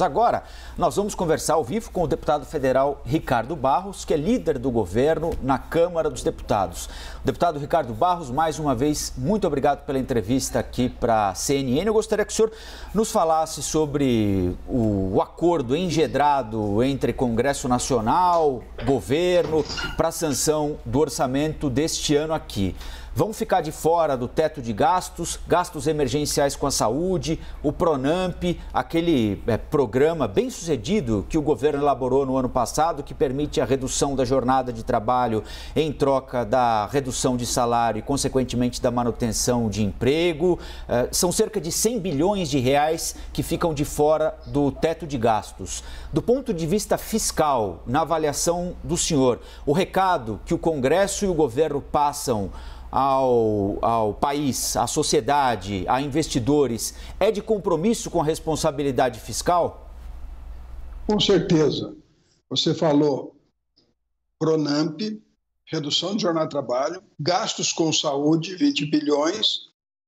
Agora, nós vamos conversar ao vivo com o deputado federal Ricardo Barros, que é líder do governo na Câmara dos Deputados. Deputado Ricardo Barros, mais uma vez, muito obrigado pela entrevista aqui para a CNN. Eu gostaria que o senhor nos falasse sobre o acordo engendrado entre Congresso Nacional, governo, para a sanção do orçamento deste ano aqui. Vão ficar de fora do teto de gastos, gastos emergenciais com a saúde, o Pronamp, aquele programa bem sucedido que o governo elaborou no ano passado, que permite a redução da jornada de trabalho em troca da redução de salário e, consequentemente, da manutenção de emprego. São cerca de 100 bilhões de reais que ficam de fora do teto de gastos. Do ponto de vista fiscal, na avaliação do senhor, o recado que o Congresso e o governo passam ao país, à sociedade, a investidores, é de compromisso com a responsabilidade fiscal? Com certeza. Você falou Pronamp, redução de jornada de trabalho, gastos com saúde, 20 bilhões,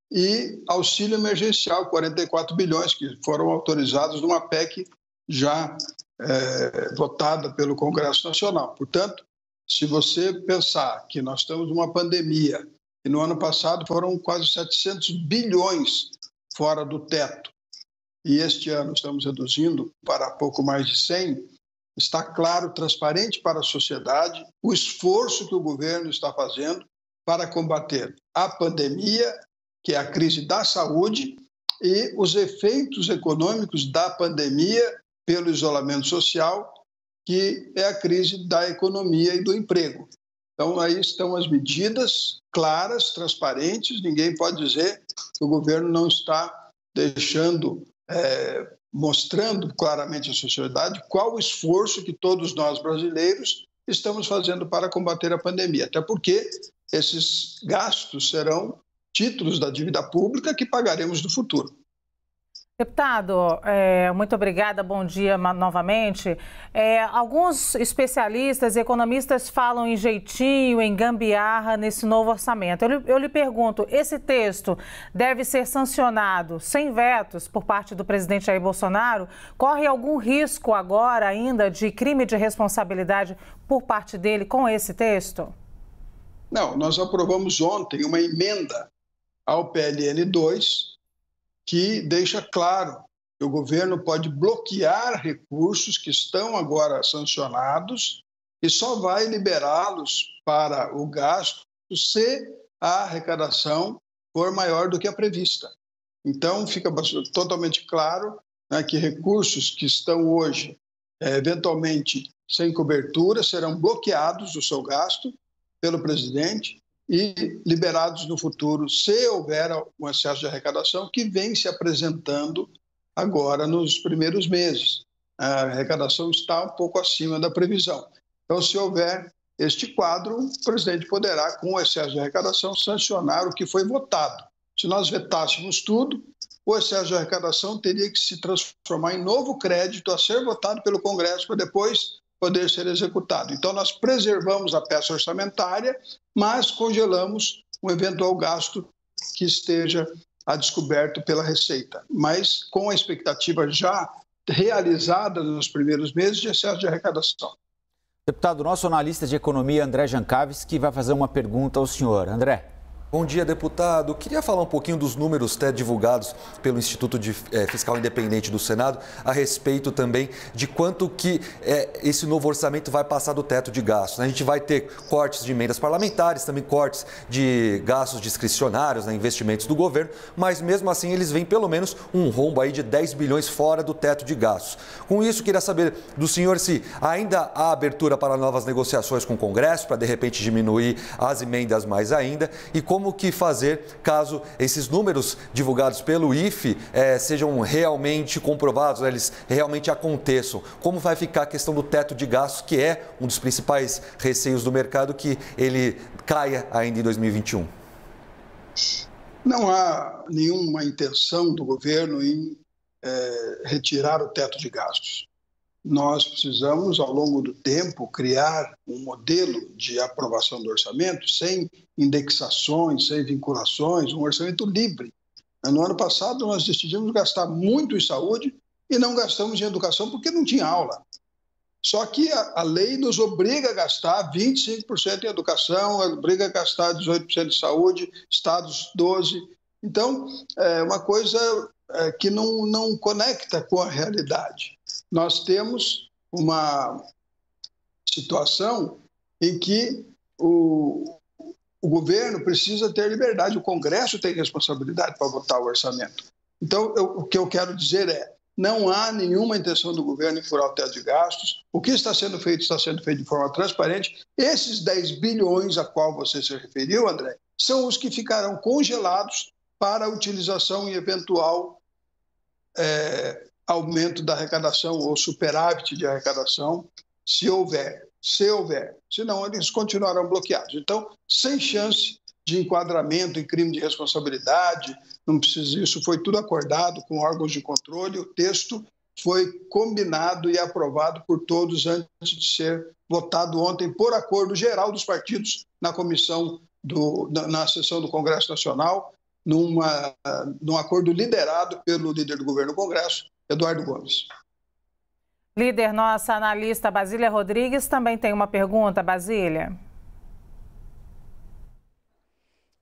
e auxílio emergencial, 44 bilhões, que foram autorizados numa PEC já votada pelo Congresso Nacional. Portanto, se você pensar que nós estamos numa pandemia, e no ano passado foram quase 700 bilhões fora do teto, e este ano estamos reduzindo para pouco mais de 100, está claro, transparente para a sociedade, o esforço que o governo está fazendo para combater a pandemia, que é a crise da saúde, e os efeitos econômicos da pandemia pelo isolamento social, que é a crise da economia e do emprego. Então, aí estão as medidas claras, transparentes, ninguém pode dizer que o governo não está mostrando claramente à sociedade qual o esforço que todos nós brasileiros estamos fazendo para combater a pandemia. Até porque esses gastos serão títulos da dívida pública que pagaremos no futuro. Deputado, muito obrigada, bom dia novamente. Alguns especialistas e economistas falam em jeitinho, em gambiarra nesse novo orçamento. Eu lhe pergunto, esse texto deve ser sancionado sem vetos por parte do presidente Jair Bolsonaro? Corre algum risco agora ainda de crime de responsabilidade por parte dele com esse texto? Não, nós aprovamos ontem uma emenda ao PLN 2, que deixa claro que o governo pode bloquear recursos que estão agora sancionados e só vai liberá-los para o gasto se a arrecadação for maior do que a prevista. Então, fica totalmente claro, né, que recursos que estão hoje, eventualmente, sem cobertura, serão bloqueados o seu gasto pelo presidente e liberados no futuro, se houver um excesso de arrecadação, que vem se apresentando agora nos primeiros meses. A arrecadação está um pouco acima da previsão. Então, se houver este quadro, o presidente poderá, com o excesso de arrecadação, sancionar o que foi votado. Se nós vetássemos tudo, o excesso de arrecadação teria que se transformar em novo crédito a ser votado pelo Congresso para depois poder ser executado. Então, nós preservamos a peça orçamentária, mas congelamos um eventual gasto que esteja a descoberto pela Receita, mas com a expectativa já realizada nos primeiros meses de excesso de arrecadação. Deputado, nosso analista de economia, André Jankowski, vai fazer uma pergunta ao senhor. André. Bom dia, deputado. Queria falar um pouquinho dos números divulgados pelo Instituto Fiscal Independente do Senado a respeito também de quanto que esse novo orçamento vai passar do teto de gastos. A gente vai ter cortes de emendas parlamentares, também cortes de gastos discricionários, investimentos do governo, mas mesmo assim eles veem pelo menos um rombo aí de 10 bilhões fora do teto de gastos. Com isso, queria saber do senhor se ainda há abertura para novas negociações com o Congresso, para de repente diminuir as emendas mais ainda, e como que fazer caso esses números divulgados pelo IFE sejam realmente comprovados, né, eles realmente aconteçam. Como vai ficar a questão do teto de gastos, que é um dos principais receios do mercado, que ele caia ainda em 2021? Não há nenhuma intenção do governo em retirar o teto de gastos. Nós precisamos, ao longo do tempo, criar um modelo de aprovação do orçamento sem indexações, sem vinculações, um orçamento livre. No ano passado, nós decidimos gastar muito em saúde e não gastamos em educação porque não tinha aula. Só que a lei nos obriga a gastar 25% em educação, obriga a gastar 18% em saúde, estados 12%. Então, é uma coisa que não conecta com a realidade. Nós temos uma situação em que o governo precisa ter liberdade, o Congresso tem responsabilidade para votar o orçamento. Então, o que eu quero dizer é, não há nenhuma intenção do governo em furar o teto de gastos. O que está sendo feito de forma transparente. Esses 10 bilhões a qual você se referiu, André, são os que ficarão congelados para a utilização em eventual aumento da arrecadação ou superávit de arrecadação, se houver. Senão eles continuarão bloqueados. Então, sem chance de enquadramento em crime de responsabilidade, não precisa, isso foi tudo acordado com órgãos de controle, o texto foi combinado e aprovado por todos antes de ser votado ontem por acordo geral dos partidos na comissão, na sessão do Congresso Nacional, num acordo liderado pelo líder do governo do Congresso, Eduardo Gomes. Líder, nossa analista Basília Rodrigues também tem uma pergunta. Basília.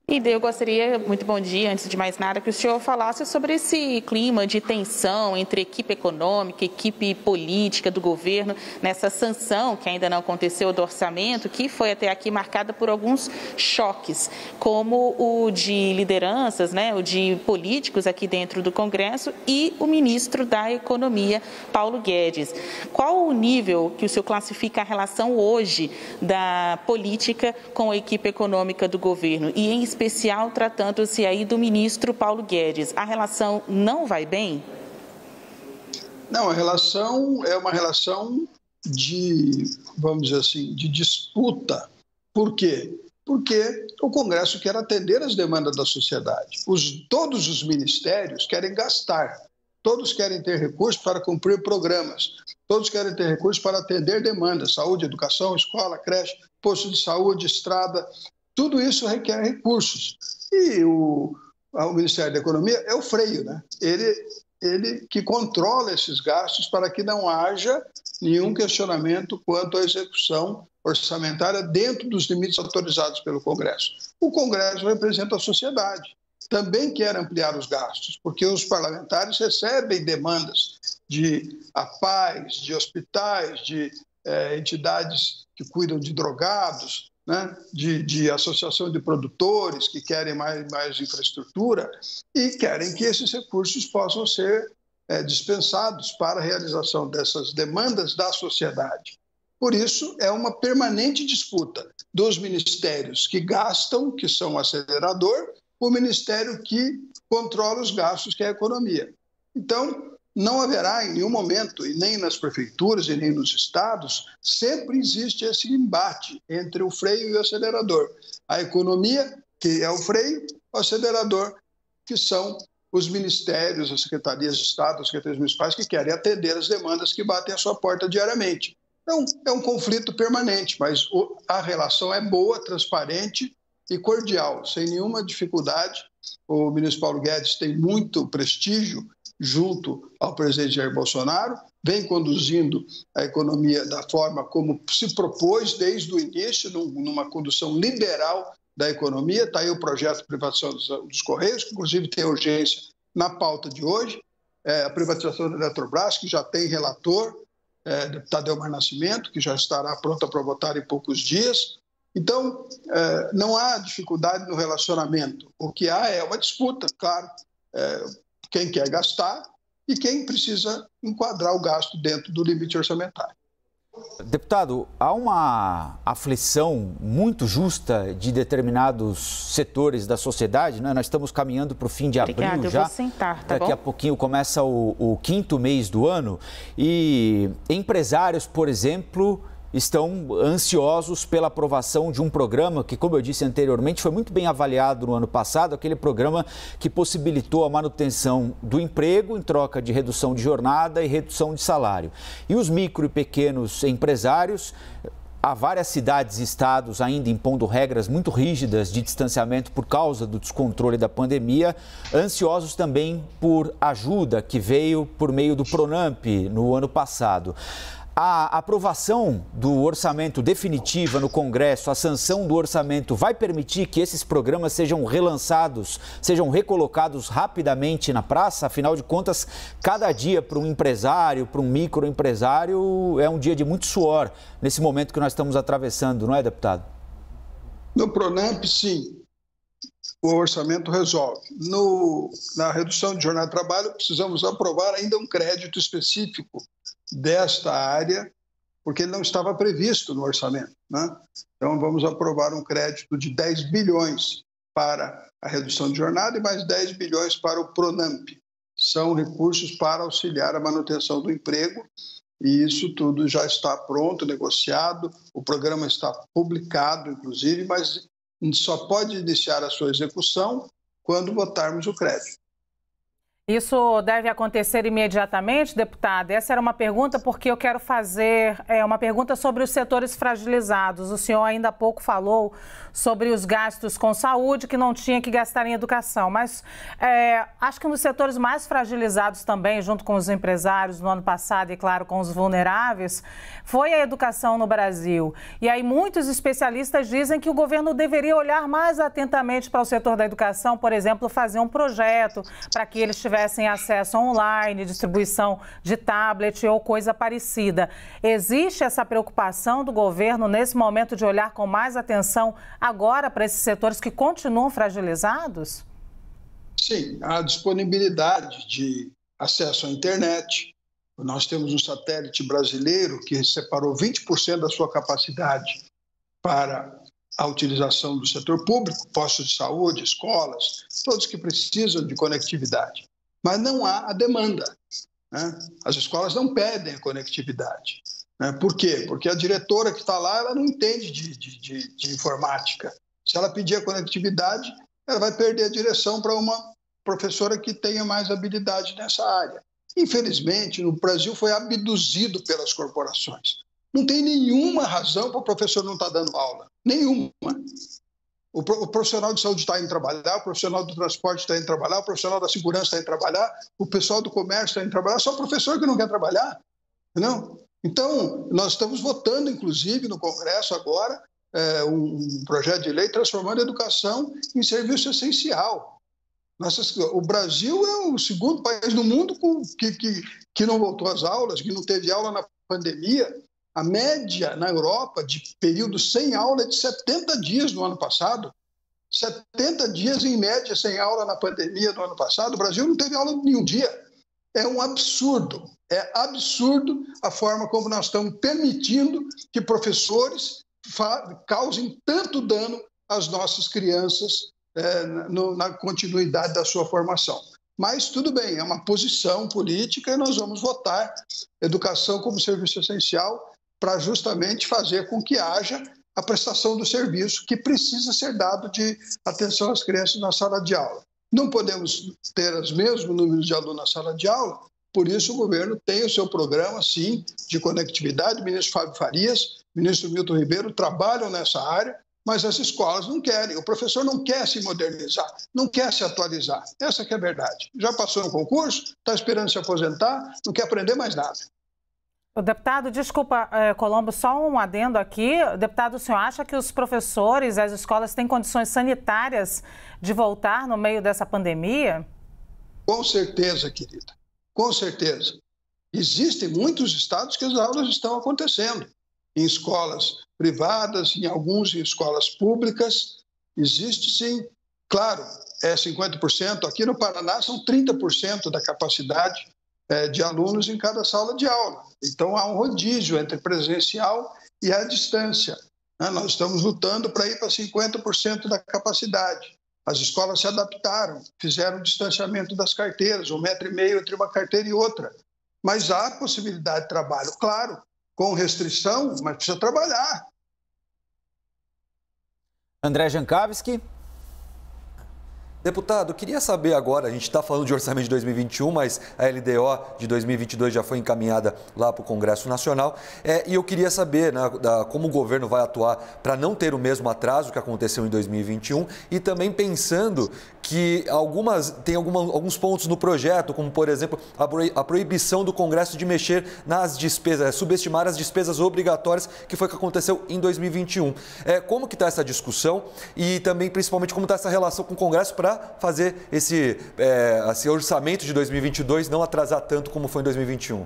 E eu gostaria, muito bom dia, antes de mais nada, que o senhor falasse sobre esse clima de tensão entre equipe econômica, equipe política do governo, nessa sanção que ainda não aconteceu do orçamento, que foi até aqui marcada por alguns choques, como o de lideranças, o de políticos aqui dentro do Congresso e o ministro da Economia, Paulo Guedes. Qual o nível que o senhor classifica a relação hoje da política com a equipe econômica do governo? E em especial tratando-se aí do ministro Paulo Guedes. A relação não vai bem? Não, a relação é uma relação de, vamos dizer assim, de disputa. Por quê? Porque o Congresso quer atender as demandas da sociedade. Todos os ministérios querem gastar, todos querem ter recursos para cumprir programas, todos querem ter recursos para atender demandas, saúde, educação, escola, creche, posto de saúde, estrada. Tudo isso requer recursos. E o Ministério da Economia é o freio, né? Ele que controla esses gastos para que não haja nenhum questionamento quanto à execução orçamentária dentro dos limites autorizados pelo Congresso. O Congresso representa a sociedade. Também quer ampliar os gastos, porque os parlamentares recebem demandas de APAES, de hospitais, de entidades que cuidam de drogados, de associação de produtores que querem mais infraestrutura e querem que esses recursos possam ser dispensados para a realização dessas demandas da sociedade. Por isso, é uma permanente disputa dos ministérios que gastam, que são o acelerador, o ministério que controla os gastos, que é a economia. Então, não haverá em nenhum momento, e nem nas prefeituras e nem nos estados, sempre existe esse embate entre o freio e o acelerador. A economia, que é o freio, o acelerador, que são os ministérios, as secretarias de Estado, as secretarias municipais, que querem atender as demandas que batem à sua porta diariamente. Então, é um conflito permanente, mas a relação é boa, transparente e cordial, sem nenhuma dificuldade. O ministro Paulo Guedes tem muito prestígio junto ao presidente Jair Bolsonaro, vem conduzindo a economia da forma como se propôs desde o início, numa condução liberal da economia. Está aí o projeto de privatização dos Correios, que inclusive tem urgência na pauta de hoje, a privatização da Eletrobras, que já tem relator, deputado Elmar Nascimento, que já estará pronta para votar em poucos dias. Então, não há dificuldade no relacionamento. O que há é uma disputa, claro, quem quer gastar e quem precisa enquadrar o gasto dentro do limite orçamentário. Deputado, há uma aflição muito justa de determinados setores da sociedade, né? Nós estamos caminhando para o fim de abril já. Obrigada, eu vou sentar, tá bom? Daqui a pouquinho começa o 5º mês do ano e empresários, por exemplo, estão ansiosos pela aprovação de um programa que, como eu disse anteriormente, foi muito bem avaliado no ano passado, aquele programa que possibilitou a manutenção do emprego em troca de redução de jornada e redução de salário. E os micro e pequenos empresários há várias cidades e estados ainda impondo regras muito rígidas de distanciamento por causa do descontrole da pandemia, ansiosos também por ajuda que veio por meio do Pronamp no ano passado. A aprovação do orçamento definitiva no Congresso, a sanção do orçamento, vai permitir que esses programas sejam relançados, sejam recolocados rapidamente na praça? Afinal de contas, cada dia para um empresário, para um microempresário, é um dia de muito suor nesse momento que nós estamos atravessando, não é, deputado? No Pronamp, sim, o orçamento resolve. Na redução de jornada de trabalho, precisamos aprovar ainda um crédito específico desta área, porque ele não estava previsto no orçamento, né? Então, vamos aprovar um crédito de 10 bilhões para a redução de jornada e mais 10 bilhões para o Pronamp. São recursos para auxiliar a manutenção do emprego e isso tudo já está pronto, negociado, o programa está publicado, inclusive, mas só pode iniciar a sua execução quando votarmos o crédito. Isso deve acontecer imediatamente, deputada? Essa era uma pergunta porque eu quero fazer uma pergunta sobre os setores fragilizados. O senhor ainda há pouco falou sobre os gastos com saúde, que não tinha que gastar em educação. Mas acho que nos setores mais fragilizados também, junto com os empresários no ano passado e, claro, com os vulneráveis, foi a educação no Brasil. E aí muitos especialistas dizem que o governo deveria olhar mais atentamente para o setor da educação, por exemplo, fazer um projeto para que eles tivessem acesso online, distribuição de tablet ou coisa parecida. Existe essa preocupação do governo nesse momento de olhar com mais atenção agora para esses setores que continuam fragilizados? Sim, a disponibilidade de acesso à internet. Nós temos um satélite brasileiro que separou 20% da sua capacidade para a utilização do setor público, postos de saúde, escolas, todos que precisam de conectividade. Mas não há a demanda, né? As escolas não pedem a conectividade, né? Por quê? Porque a diretora que está lá, ela não entende de informática. Se ela pedir a conectividade, ela vai perder a direção para uma professora que tenha mais habilidade nessa área. Infelizmente, o Brasil foi abduzido pelas corporações. Não tem nenhuma razão para o professor não estar dando aula, nenhuma. O profissional de saúde está indo trabalhar, o profissional do transporte está indo trabalhar, o profissional da segurança está indo trabalhar, o pessoal do comércio está indo trabalhar, só o professor que não quer trabalhar, não? Então, nós estamos votando, inclusive, no Congresso agora, um projeto de lei transformando a educação em serviço essencial. O Brasil é o segundo país no mundo que não voltou às aulas, que não teve aula na pandemia. A média na Europa de período sem aula é de 70 dias no ano passado. 70 dias em média sem aula na pandemia do ano passado. O Brasil não teve aula nenhum dia. É um absurdo. É absurdo a forma como nós estamos permitindo que professores causem tanto dano às nossas crianças na continuidade da sua formação. Mas tudo bem, é uma posição política e nós vamos votar educação como serviço essencial para justamente fazer com que haja a prestação do serviço que precisa ser dado de atenção às crianças na sala de aula. Não podemos ter os mesmos números de alunos na sala de aula, por isso o governo tem o seu programa, sim, de conectividade. O ministro Fábio Farias, o ministro Milton Ribeiro trabalham nessa área, mas as escolas não querem. O professor não quer se modernizar, não quer se atualizar. Essa que é a verdade. Já passou no concurso, está esperando se aposentar, não quer aprender mais nada. O deputado, desculpa, Colombo, só um adendo aqui. Deputado, o senhor acha que os professores, as escolas têm condições sanitárias de voltar no meio dessa pandemia? Com certeza, querida. Com certeza. Existem muitos estados que as aulas estão acontecendo. Em escolas privadas, em escolas públicas. Existe, sim. Claro, é 50%. Aqui no Paraná são 30% da capacidade de alunos em cada sala de aula. Então, há um rodízio entre presencial e a distância. Nós estamos lutando para ir para 50% da capacidade. As escolas se adaptaram, fizeram o distanciamento das carteiras, 1,5 metro entre uma carteira e outra. Mas há possibilidade de trabalho, claro, com restrição, mas precisa trabalhar. André Jankowski. Deputado, queria saber agora, a gente está falando de orçamento de 2021, mas a LDO de 2022 já foi encaminhada lá para o Congresso Nacional. E eu queria saber, né, como o governo vai atuar para não ter o mesmo atraso que aconteceu em 2021 e também pensando que tem alguns pontos no projeto, como, por exemplo, a proibição do Congresso de mexer nas despesas, subestimar as despesas obrigatórias, que foi o que aconteceu em 2021. Como que está essa discussão e também, principalmente, como está essa relação com o Congresso para fazer esse orçamento de 2022 não atrasar tanto como foi em 2021?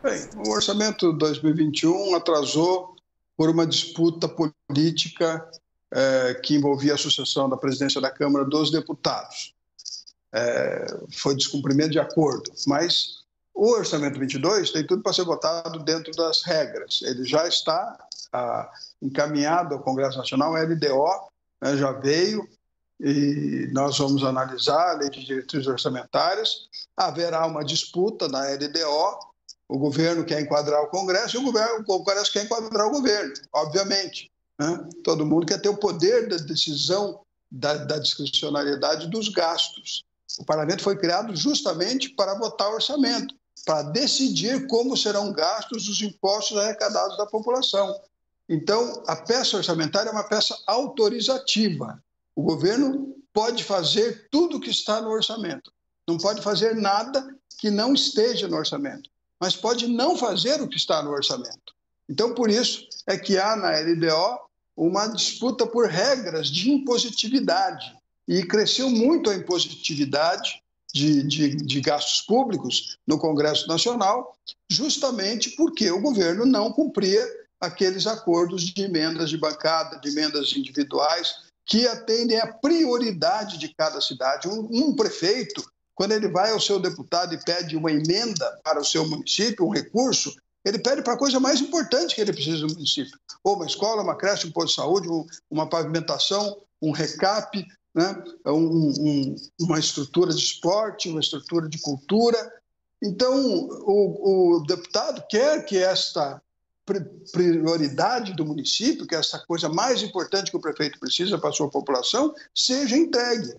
Bem, o orçamento de 2021 atrasou por uma disputa política que envolvia a sucessão da presidência da Câmara dos Deputados. Foi descumprimento de acordo, mas o orçamento 22 tem tudo para ser votado dentro das regras. Ele já está encaminhado ao Congresso Nacional, a LDO, né, já veio, e nós vamos analisar a Lei de Diretrizes Orçamentárias. Haverá uma disputa na LDO, o governo quer enquadrar o Congresso e o Congresso quer enquadrar o governo, obviamente. Né? Todo mundo quer ter o poder da decisão, da discricionariedade dos gastos. O parlamento foi criado justamente para votar o orçamento, para decidir como serão gastos os impostos arrecadados da população. Então, a peça orçamentária é uma peça autorizativa. O governo pode fazer tudo o que está no orçamento. Não pode fazer nada que não esteja no orçamento, mas pode não fazer o que está no orçamento. Então, por isso é que há na LDO uma disputa por regras de impositividade. E cresceu muito a impositividade de gastos públicos no Congresso Nacional, justamente porque o governo não cumpria aqueles acordos de emendas de bancada, de emendas individuais, que atendem à prioridade de cada cidade. Um prefeito, quando ele vai ao seu deputado e pede uma emenda para o seu município, um recurso, ele pede para a coisa mais importante que ele precisa no município. Ou uma escola, uma creche, um posto de saúde, uma pavimentação, um recap, né? Uma estrutura de esporte, uma estrutura de cultura. Então, o deputado quer que esta prioridade do município, que é essa coisa mais importante que o prefeito precisa para a sua população, seja entregue.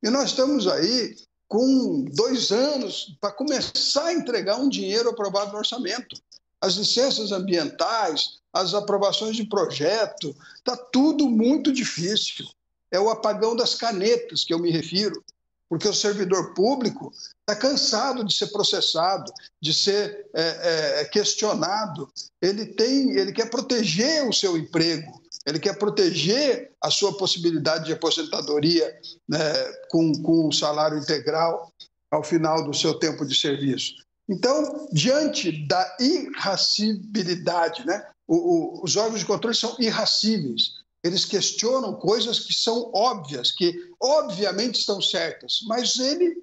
E nós estamos aí com 2 anos para começar a entregar um dinheiro aprovado no orçamento. As licenças ambientais, as aprovações de projeto, está tudo muito difícil. É o apagão das canetas que eu me refiro, porque o servidor público está cansado de ser processado, de ser questionado. Ele quer proteger o seu emprego, ele quer proteger a sua possibilidade de aposentadoria, né, com um salário integral ao final do seu tempo de serviço. Então, diante da irracibilidade, né, os órgãos de controle são irracíveis. Eles questionam coisas que são óbvias, que obviamente estão certas, mas ele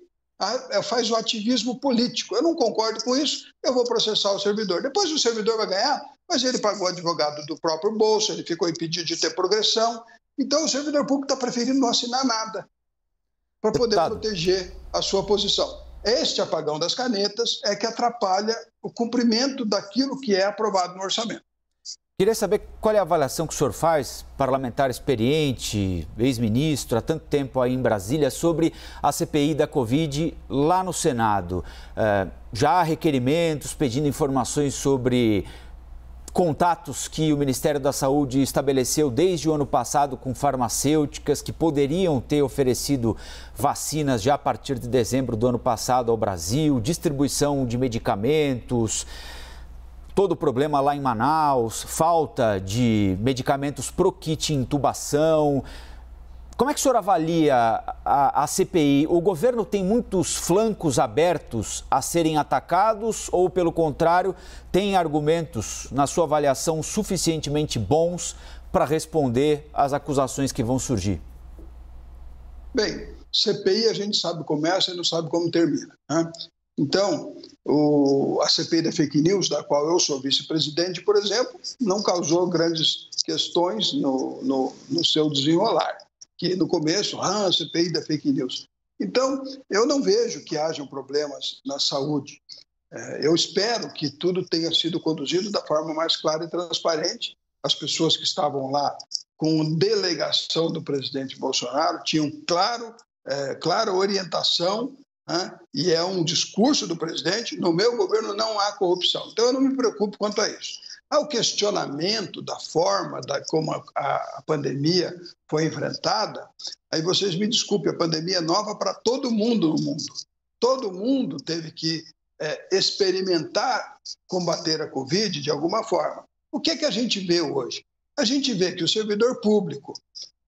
faz o ativismo político. Eu não concordo com isso, eu vou processar o servidor. Depois o servidor vai ganhar, mas ele pagou advogado do próprio bolso, ele ficou impedido de ter progressão. Então o servidor público está preferindo não assinar nada para poder proteger a sua posição. Este apagão das canetas é que atrapalha o cumprimento daquilo que é aprovado no orçamento. Queria saber qual é a avaliação que o senhor faz, parlamentar experiente, ex-ministro, há tanto tempo aí em Brasília, sobre a CPI da Covid lá no Senado. Já há requerimentos pedindo informações sobre contatos que o Ministério da Saúde estabeleceu desde o ano passado com farmacêuticas que poderiam ter oferecido vacinas já a partir de dezembro do ano passado ao Brasil, distribuição de medicamentos, todo o problema lá em Manaus, falta de medicamentos pro kit intubação. Como é que o senhor avalia a CPI? O governo tem muitos flancos abertos a serem atacados ou, pelo contrário, tem argumentos, na sua avaliação, suficientemente bons para responder às acusações que vão surgir? Bem, CPI a gente sabe como começa e não sabe como termina, né? Então, a CPI da fake news, da qual eu sou vice-presidente, por exemplo, não causou grandes questões no seu desenrolar, que no começo, a CPI da fake news. Então, eu não vejo que hajam problemas na saúde. Eu espero que tudo tenha sido conduzido da forma mais clara e transparente. As pessoas que estavam lá com delegação do presidente Bolsonaro tinham claro clara orientação, né? E é um discurso do presidente: no meu governo não há corrupção. Então, eu não me preocupo quanto a isso. Ao questionamento da forma como a pandemia foi enfrentada, aí vocês me desculpem, a pandemia é nova para todo mundo no mundo. Todo mundo teve que experimentar combater a Covid de alguma forma. O que é que a gente vê hoje? A gente vê que o servidor público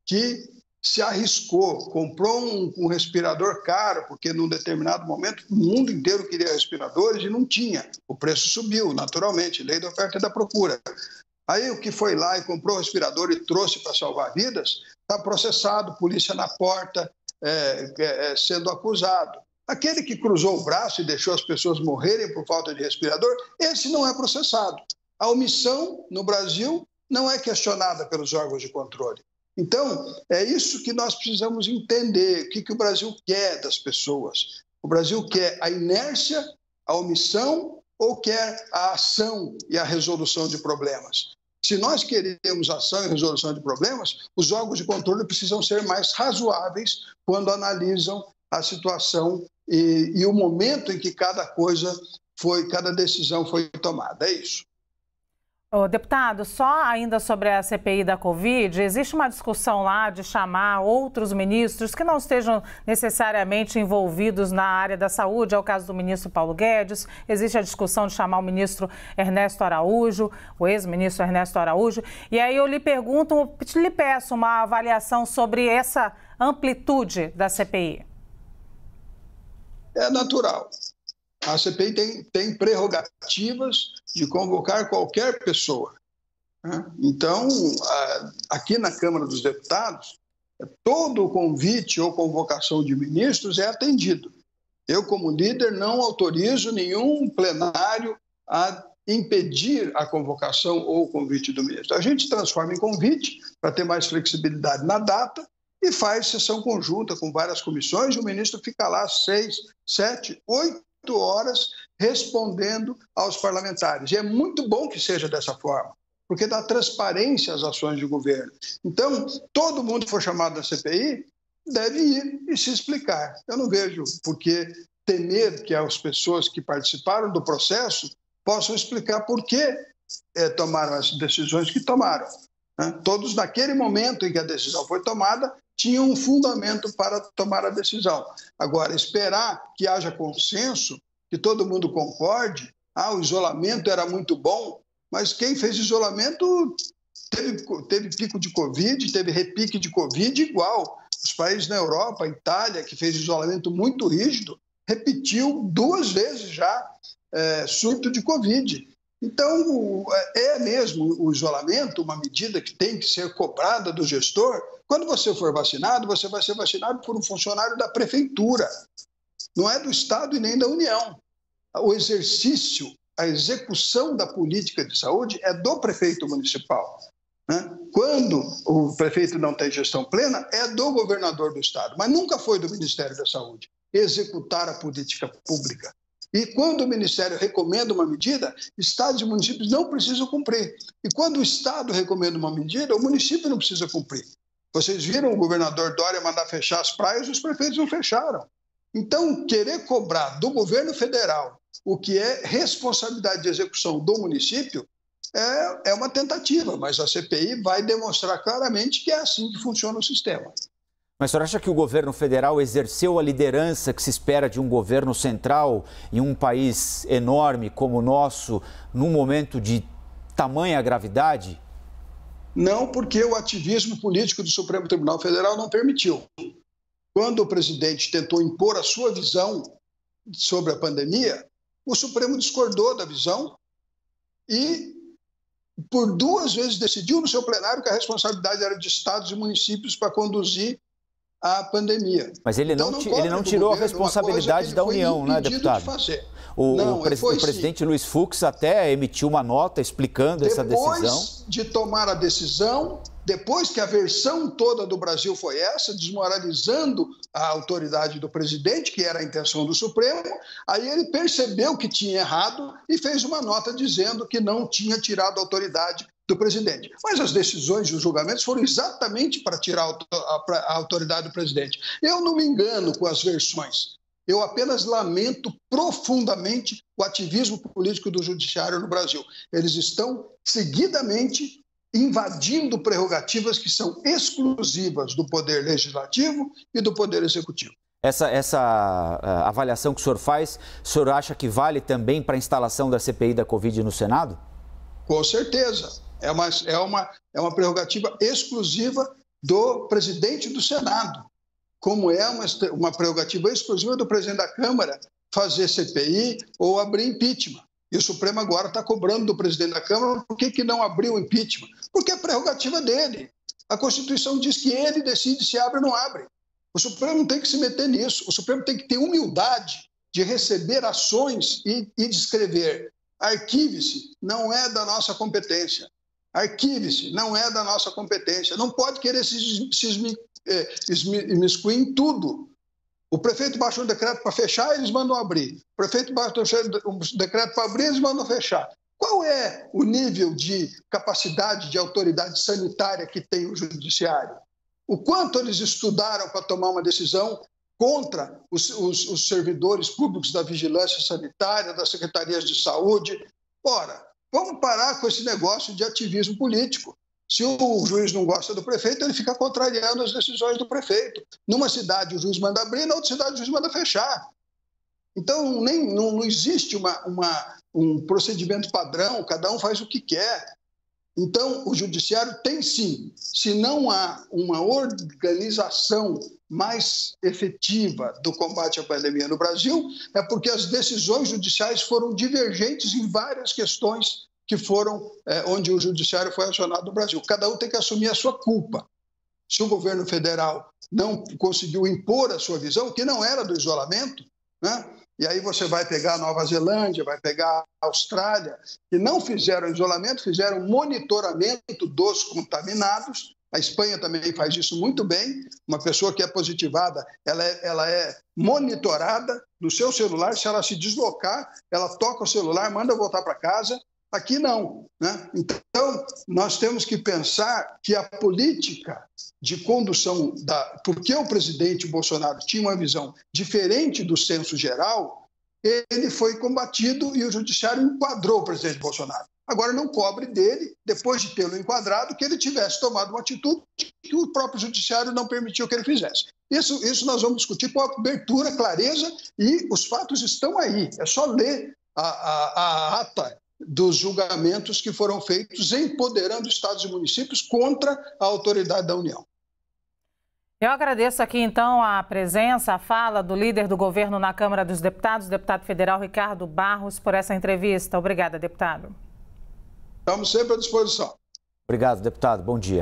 que se arriscou, comprou um respirador caro, porque num determinado momento o mundo inteiro queria respiradores e não tinha. O preço subiu, naturalmente, lei da oferta e da procura. Aí o que foi lá e comprou o respirador e trouxe para salvar vidas, está processado, polícia na porta, sendo acusado. Aquele que cruzou o braço e deixou as pessoas morrerem por falta de respirador, esse não é processado. A omissão no Brasil não é questionada pelos órgãos de controle. Então, é isso que nós precisamos entender, o que o Brasil quer das pessoas. O Brasil quer a inércia, a omissão ou quer a ação e a resolução de problemas? Se nós queremos ação e resolução de problemas, os órgãos de controle precisam ser mais razoáveis quando analisam a situação e o momento em que cada decisão foi tomada. É isso. Ô, deputado, só ainda sobre a CPI da Covid, existe uma discussão lá de chamar outros ministros que não estejam necessariamente envolvidos na área da saúde, é o caso do ministro Paulo Guedes, existe a discussão de chamar o ministro Ernesto Araújo, o ex-ministro Ernesto Araújo, e aí eu lhe peço uma avaliação sobre essa amplitude da CPI. É natural. A CPI tem prerrogativas de convocar qualquer pessoa, né? Então, aqui na Câmara dos Deputados, todo convite ou convocação de ministros é atendido. Eu, como líder, não autorizo nenhum plenário a impedir a convocação ou o convite do ministro. A gente transforma em convite para ter mais flexibilidade na data e faz sessão conjunta com várias comissões e o ministro fica lá 6, 7, 8 horas respondendo aos parlamentares. E é muito bom que seja dessa forma, porque dá transparência às ações de governo. Então, todo mundo que for chamado da CPI deve ir e se explicar. Eu não vejo por que temer que as pessoas que participaram do processo possam explicar por que tomaram as decisões que tomaram, né? Todos, naquele momento em que a decisão foi tomada, tinham um fundamento para tomar a decisão. Agora, esperar que haja consenso, que todo mundo concorde, o isolamento era muito bom, mas quem fez isolamento teve pico de Covid, teve repique de Covid igual. Os países na Europa, a Itália, que fez isolamento muito rígido, repetiu 2 vezes já surto de Covid. Então, é mesmo o isolamento uma medida que tem que ser cobrada do gestor. Quando você for vacinado, você vai ser vacinado por um funcionário da prefeitura, não é do Estado e nem da União. O exercício, a execução da política de saúde é do prefeito municipal, né? Quando o prefeito não tem gestão plena, é do governador do Estado, mas nunca foi do Ministério da Saúde executar a política pública. E quando o Ministério recomenda uma medida, estados e municípios não precisam cumprir. E quando o Estado recomenda uma medida, o município não precisa cumprir. Vocês viram o governador Dória mandar fechar as praias, os prefeitos não fecharam. Então, querer cobrar do governo federal o que é responsabilidade de execução do município é uma tentativa, mas a CPI vai demonstrar claramente que é assim que funciona o sistema. Mas o senhor acha que o governo federal exerceu a liderança que se espera de um governo central em um país enorme como o nosso, num momento de tamanha gravidade? Não, porque o ativismo político do Supremo Tribunal Federal não permitiu. Quando o presidente tentou impor a sua visão sobre a pandemia, o Supremo discordou da visão e, por 2 vezes, decidiu no seu plenário que a responsabilidade era de estados e municípios para conduzir a pandemia. Mas ele não tirou a responsabilidade da União, né, deputado? O presidente Luiz Fux até emitiu uma nota explicando essa decisão. Depois de tomar a decisão, depois que a versão toda do Brasil foi essa, desmoralizando a autoridade do presidente, que era a intenção do Supremo, aí ele percebeu que tinha errado e fez uma nota dizendo que não tinha tirado a autoridade do presidente. Mas as decisões e os julgamentos foram exatamente para tirar a autoridade do presidente. Eu não me engano com as versões. Eu apenas lamento profundamente o ativismo político do judiciário no Brasil. Eles estão seguidamente invadindo prerrogativas que são exclusivas do Poder Legislativo e do Poder Executivo. Essa avaliação que o senhor faz, o senhor acha que vale também para a instalação da CPI da Covid no Senado? Com certeza. É uma prerrogativa exclusiva do presidente do Senado, como é uma prerrogativa exclusiva do presidente da Câmara fazer CPI ou abrir impeachment. E o Supremo agora está cobrando do presidente da Câmara por que não abriu o impeachment. Porque é prerrogativa dele. A Constituição diz que ele decide se abre ou não abre. O Supremo não tem que se meter nisso. O Supremo tem que ter humildade de receber ações e de escrever: arquive-se, não é da nossa competência. Arquive-se, não é da nossa competência. Não pode querer se imiscuir em tudo. O prefeito baixa um decreto para fechar, eles mandam abrir. O prefeito baixa um decreto para abrir, eles mandam fechar. Qual é o nível de capacidade de autoridade sanitária que tem o judiciário? O quanto eles estudaram para tomar uma decisão contra os servidores públicos da vigilância sanitária, das secretarias de saúde? Ora, vamos parar com esse negócio de ativismo político. Se o juiz não gosta do prefeito, ele fica contrariando as decisões do prefeito. Numa cidade o juiz manda abrir, na outra cidade o juiz manda fechar. Então não existe um procedimento padrão, cada um faz o que quer. Então o judiciário tem sim, se não há uma organização mais efetiva do combate à pandemia no Brasil, é porque as decisões judiciais foram divergentes em várias questões que foram onde o judiciário foi acionado no Brasil. Cada um tem que assumir a sua culpa. Se o governo federal não conseguiu impor a sua visão, que não era do isolamento, né? E aí você vai pegar a Nova Zelândia, vai pegar a Austrália, que não fizeram isolamento, fizeram monitoramento dos contaminados. A Espanha também faz isso muito bem. Uma pessoa que é positivada, ela é monitorada no seu celular. Se ela se deslocar, ela toca o celular, manda voltar para casa. Aqui não, né? Então, nós temos que pensar que a política de condução porque o presidente Bolsonaro tinha uma visão diferente do senso geral, ele foi combatido e o judiciário enquadrou o presidente Bolsonaro. Agora não cobre dele, depois de tê-lo enquadrado, que ele tivesse tomado uma atitude que o próprio judiciário não permitiu que ele fizesse. Isso nós vamos discutir com abertura, clareza, e os fatos estão aí. É só ler a ata dos julgamentos que foram feitos empoderando estados e municípios contra a autoridade da União. Eu agradeço aqui, então, a presença, a fala do líder do governo na Câmara dos Deputados, deputado federal Ricardo Barros, por essa entrevista. Obrigada, deputado. Estamos sempre à disposição. Obrigado, deputado. Bom dia.